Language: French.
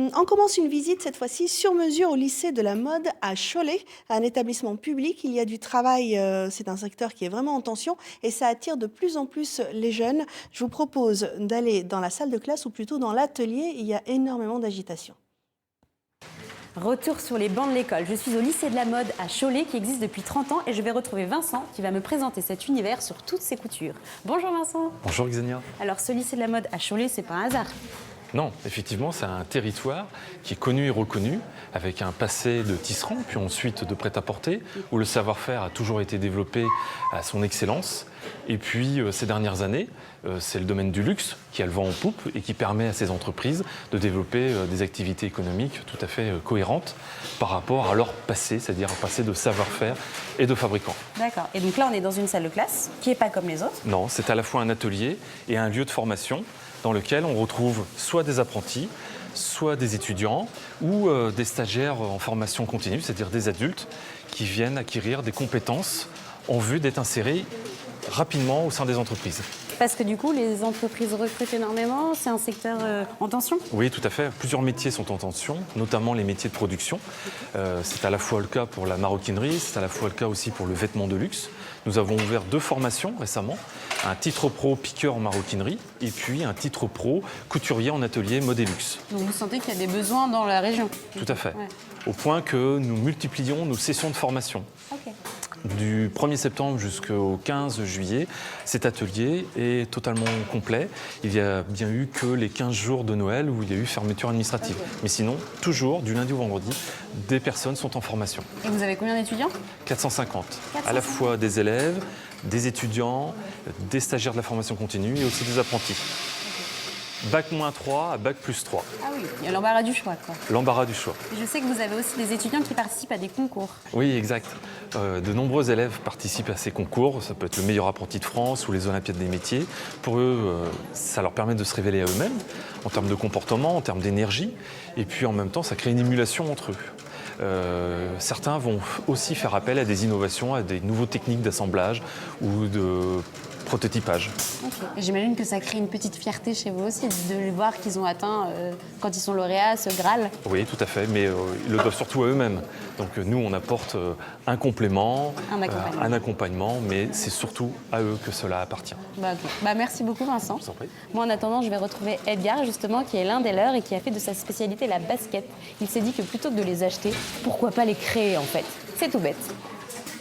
On commence une visite cette fois-ci sur mesure au lycée de la mode à Cholet, un établissement public. Il y a du travail, c'est un secteur qui est vraiment en tension et ça attire de plus en plus les jeunes. Je vous propose d'aller dans la salle de classe ou plutôt dans l'atelier. Il y a énormément d'agitation. Retour sur les bancs de l'école. Je suis au lycée de la mode à Cholet qui existe depuis 30 ans et je vais retrouver Vincent qui va me présenter cet univers sur toutes ses coutures. Bonjour Vincent. Bonjour Xenia. Alors ce lycée de la mode à Cholet, c'est pas un hasard. Non, effectivement, c'est un territoire qui est connu et reconnu, avec un passé de tisserand, puis ensuite de prêt-à-porter, où le savoir-faire a toujours été développé à son excellence. Et puis, ces dernières années, c'est le domaine du luxe qui a le vent en poupe et qui permet à ces entreprises de développer des activités économiques tout à fait cohérentes par rapport à leur passé, c'est-à-dire un passé de savoir-faire et de fabricants. D'accord. Et donc là, on est dans une salle de classe qui n'est pas comme les autres. Non, c'est à la fois un atelier et un lieu de formation dans lequel on retrouve soit des apprentis, soit des étudiants ou des stagiaires en formation continue, c'est-à-dire des adultes qui viennent acquérir des compétences en vue d'être insérés rapidement au sein des entreprises. Parce que du coup, les entreprises recrutent énormément, c'est un secteur en tension. Oui, tout à fait. Plusieurs métiers sont en tension, notamment les métiers de production. C'est à la fois le cas pour la maroquinerie, c'est à la fois le cas aussi pour le vêtement de luxe. Nous avons ouvert 2 formations récemment, un titre pro piqueur en maroquinerie et puis un titre pro couturier en atelier mode et luxe. Donc vous sentez qu'il y a des besoins dans la région. Tout à fait. Ouais. Au point que nous multiplions nos sessions de formation. Ok. Du 1er septembre jusqu'au 15 juillet, cet atelier est totalement complet. Il n'y a bien eu que les 15 jours de Noël où il y a eu fermeture administrative. Okay. Mais sinon, toujours, du lundi au vendredi, des personnes sont en formation. Et vous avez combien d'étudiants ? 450. À la fois des élèves, des étudiants, des stagiaires de la formation continue et aussi des apprentis. Bac-3 à Bac+3. Ah oui, il y a l'embarras du choix, quoi. L'embarras du choix. Et je sais que vous avez aussi des étudiants qui participent à des concours. Oui, exact. De nombreux élèves participent à ces concours. Ça peut être le meilleur apprenti de France ou les Olympiades des métiers. Pour eux, ça leur permet de se révéler à eux-mêmes en termes de comportement, en termes d'énergie. Et puis en même temps, ça crée une émulation entre eux. Certains vont aussi faire appel à des innovations, à des nouvelles techniques d'assemblage ou de prototypage. Okay. J'imagine que ça crée une petite fierté chez vous aussi de voir qu'ils ont atteint, quand ils sont lauréats, ce Graal. Oui, tout à fait, mais ils le doivent surtout à eux-mêmes. Donc nous, on apporte un complément, un accompagnement, mais c'est surtout à eux que cela appartient. Okay. Merci beaucoup Vincent. Je vous en prie. Moi, en attendant, je vais retrouver Edgar, justement, qui est l'un des leurs et qui a fait de sa spécialité la basket. Il s'est dit que plutôt que de les acheter, pourquoi pas les créer en fait. C'est tout bête.